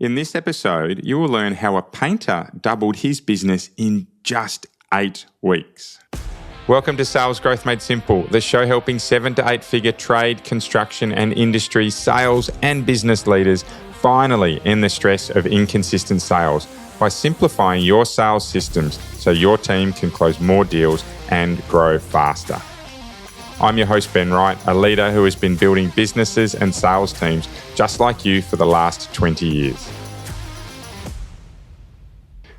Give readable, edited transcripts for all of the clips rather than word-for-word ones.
In this episode, you will learn how a painter doubled his business in just 8 weeks. Welcome to Sales Growth Made Simple, the show helping 7 to 8 figure trade, construction and industry sales and business leaders finally end the stress of inconsistent sales by simplifying your sales systems so your team can close more deals and grow faster. I'm your host, Ben Wright, a leader who has been building businesses and sales teams just like you for the last 20 years.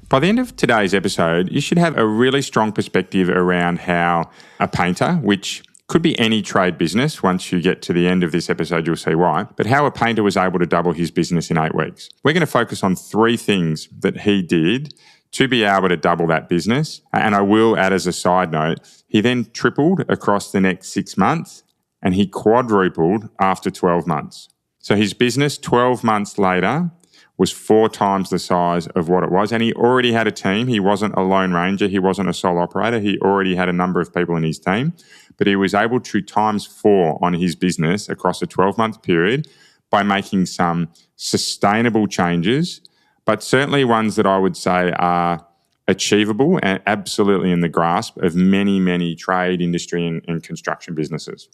By the end of today's episode, you should have a really strong perspective around how a painter, which could be any trade business, once you get to the end of this episode, you'll see why, but how a painter was able to double his business in 8 weeks. We're going to focus on 3 things that he did to be able to double that business. And I will add as a side note, he then tripled across the next 6 months and he quadrupled after 12 months. So his business 12 months later was 4 times the size of what it was. And he already had a team. He wasn't a lone ranger. He wasn't a sole operator. He already had a number of people in his team, but he was able to times 4 on his business across a 12-month period by making some sustainable changes, but certainly ones that I would say are achievable and absolutely in the grasp of many, many trade, industry and construction businesses.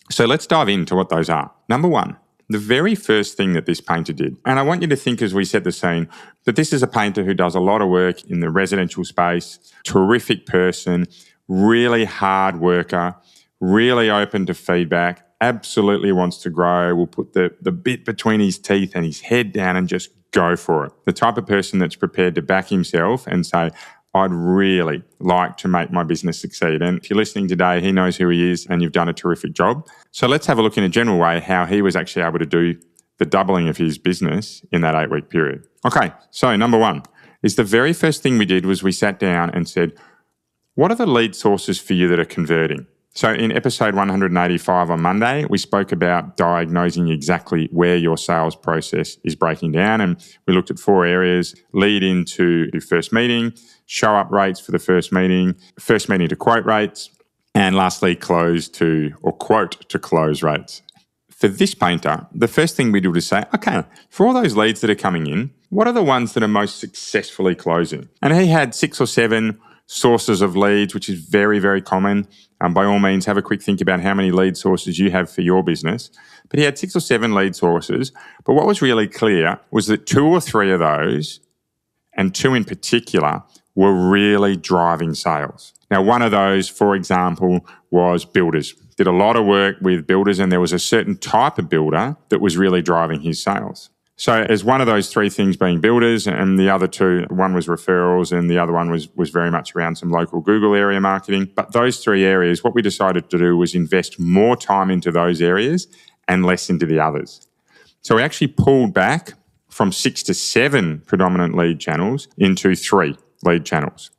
So let's dive into what those are. Number 1, the very first thing that this painter did, and I want you to think as we set the scene, that this is a painter who does a lot of work in the residential space, terrific person, really hard worker, really open to feedback, absolutely wants to grow, will put the bit between his teeth and his head down and just go for it. The type of person that's prepared to back himself and say, I'd really like to make my business succeed. And if you're listening today, he knows who he is and you've done a terrific job. So let's have a look in a general way how he was actually able to do the doubling of his business in that 8-week period. Okay, so number 1 is the very first thing we did was we sat down and said, what are the lead sources for you that are converting? So in episode 185 on Monday, we spoke about diagnosing exactly where your sales process is breaking down. And we looked at 4 areas: lead into the first meeting, show up rates for the first meeting to quote rates, and lastly, close to or quote to close rates. For this painter, the first thing we do is say, okay, for all those leads that are coming in, what are the ones that are most successfully closing? And he had 6 or 7 sources of leads, which is very, very common. By all means, have a quick think about how many lead sources you have for your business. But he had 6 or 7 lead sources. But what was really clear was that 2 or 3 of those, and 2 in particular, were really driving sales. Now, one of those, for example, was builders. Did a lot of work with builders, and there was a certain type of builder that was really driving his sales. So as one of those 3 things being builders, and the other 2, one was referrals and the other one was very much around some local Google area marketing. But those 3 areas, what we decided to do was invest more time into those areas and less into the others. So we actually pulled back from 6 to 7 predominant lead channels into 3 lead channels.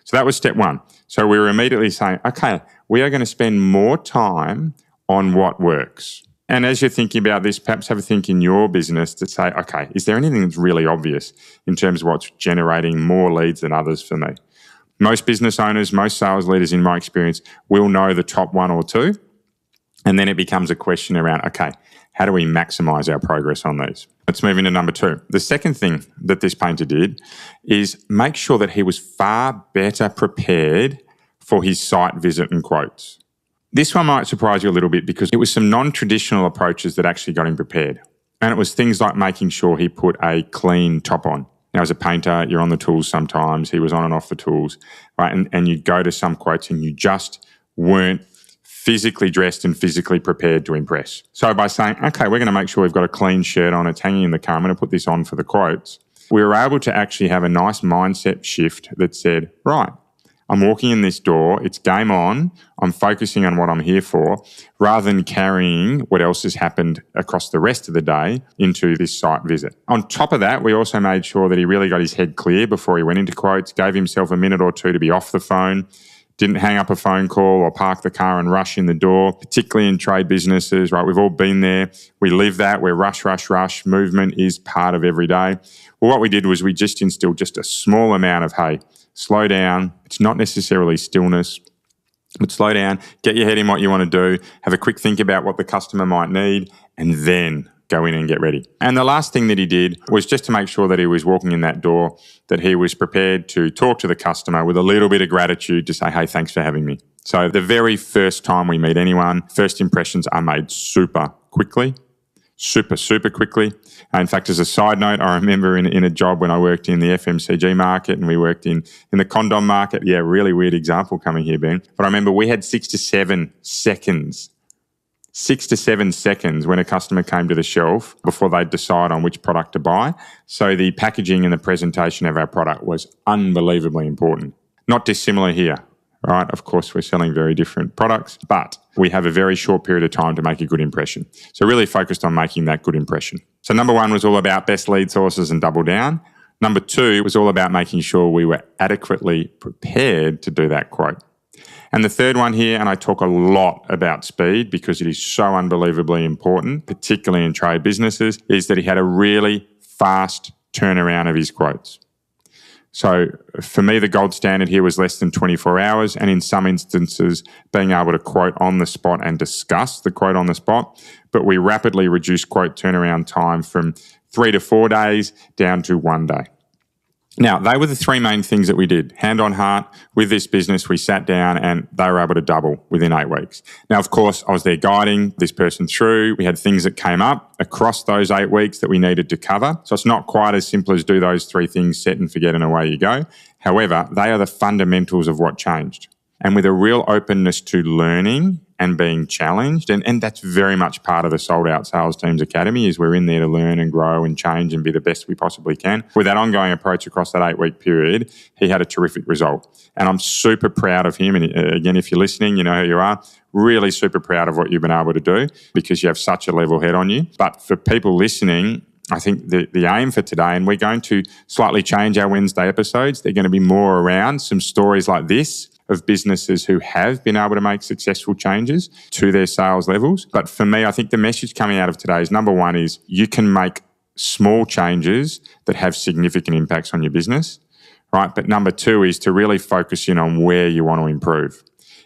So that was step 1. So we were immediately saying, okay, we are going to spend more time on what works. And as you're thinking about this, perhaps have a think in your business to say, okay, is there anything that's really obvious in terms of what's generating more leads than others for me? Most business owners, most sales leaders in my experience will know the top 1 or 2. And then it becomes a question around, okay, how do we maximize our progress on these? Let's move into number 2. The second thing that this painter did is make sure that he was far better prepared for his site visit and quotes. This one might surprise you a little bit because it was some non-traditional approaches that actually got him prepared. And it was things like making sure he put a clean top on. Now, as a painter, you're on the tools sometimes. He was on and off the tools, right? And you'd go to some quotes and you just weren't physically dressed and physically prepared to impress. So by saying, okay, we're going to make sure we've got a clean shirt on, it's hanging in the car, I'm going to put this on for the quotes, we were able to actually have a nice mindset shift that said, right, I'm walking in this door, it's game on, I'm focusing on what I'm here for, rather than carrying what else has happened across the rest of the day into this site visit. On top of that, we also made sure that he really got his head clear before he went into quotes, gave himself a minute or 2 to be off the phone, didn't hang up a phone call or park the car and rush in the door, particularly in trade businesses, right? We've all been there. We live that. We're rush. Movement is part of every day. Well, what we did was we just instilled just a small amount of, hey, slow down. It's not necessarily stillness, but slow down, get your head in what you want to do, have a quick think about what the customer might need, and then go in and get ready. And the last thing that he did was just to make sure that he was walking in that door, that he was prepared to talk to the customer with a little bit of gratitude to say, hey, thanks for having me. So the very first time we meet anyone, first impressions are made super quickly. Super quickly. In fact, as a side note, I remember in a job when I worked in the FMCG market and we worked in the condom market. Yeah, really weird example coming here, Ben. But I remember we had 6 to 7 seconds. 6 to 7 seconds when a customer came to the shelf before they'd decide on which product to buy. So the packaging and the presentation of our product was unbelievably important. Not dissimilar here, right? Of course, we're selling very different products, but we have a very short period of time to make a good impression. So really focused on making that good impression. So number 1 was all about best lead sources and double down. Number 2 was all about making sure we were adequately prepared to do that quote. And the third one here, and I talk a lot about speed because it is so unbelievably important, particularly in trade businesses, is that he had a really fast turnaround of his quotes. So for me, the gold standard here was less than 24 hours, and in some instances, being able to quote on the spot and discuss the quote on the spot. But we rapidly reduced quote turnaround time from 3 to 4 days down to 1 day. Now, they were the 3 main things that we did. Hand on heart, with this business, we sat down and they were able to double within 8 weeks. Now, of course, I was there guiding this person through. We had things that came up across those 8 weeks that we needed to cover. So it's not quite as simple as do those 3 things, set and forget, and away you go. However, they are the fundamentals of what changed. And with a real openness to learning and being challenged, and that's very much part of the Sold Out Sales Team's Academy, is we're in there to learn and grow and change and be the best we possibly can. With that ongoing approach across that 8-week period, he had a terrific result. And I'm super proud of him. And again, if you're listening, you know who you are. Really super proud of what you've been able to do because you have such a level head on you. But for people listening, I think the aim for today, and we're going to slightly change our Wednesday episodes, they're going to be more around some stories like this of businesses who have been able to make successful changes to their sales levels. But for me, I think the message coming out of today is, number 1 is you can make small changes that have significant impacts on your business, right? But number 2 is to really focus in on where you want to improve.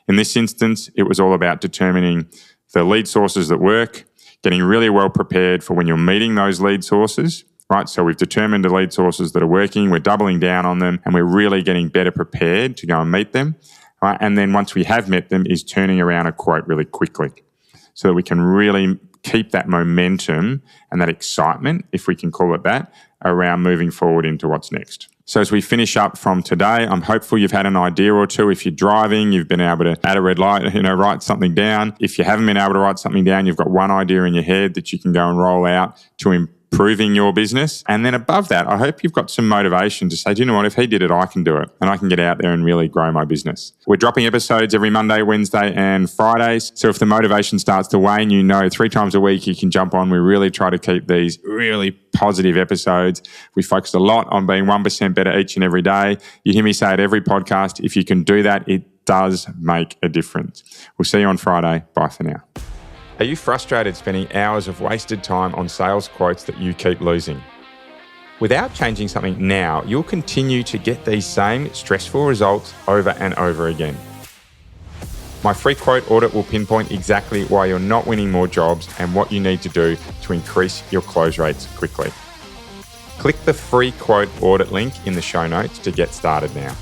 In this instance, it was all about determining the lead sources that work, getting really well prepared for when you're meeting those lead sources, right? So we've determined the lead sources that are working, we're doubling down on them, and we're really getting better prepared to go and meet them. Right? And then once we have met them, is turning around a quote really quickly so that we can really keep that momentum and that excitement, if we can call it that, around moving forward into what's next. So as we finish up from today, I'm hopeful you've had an idea or two. If you're driving, you've been able to add a red light, write something down. If you haven't been able to write something down, you've got one idea in your head that you can go and roll out to improving your business. And then above that, I hope you've got some motivation to say, do you know what, if he did it, I can do it. And I can get out there and really grow my business. We're dropping episodes every Monday, Wednesday, and Fridays. So if the motivation starts to wane, 3 times a week you can jump on. We really try to keep these really positive episodes. We focus a lot on being 1% better each and every day. You hear me say it every podcast. If you can do that, it does make a difference. We'll see you on Friday. Bye for now. Are you frustrated spending hours of wasted time on sales quotes that you keep losing? Without changing something now, you'll continue to get these same stressful results over and over again. My free quote audit will pinpoint exactly why you're not winning more jobs and what you need to do to increase your close rates quickly. Click the free quote audit link in the show notes to get started now.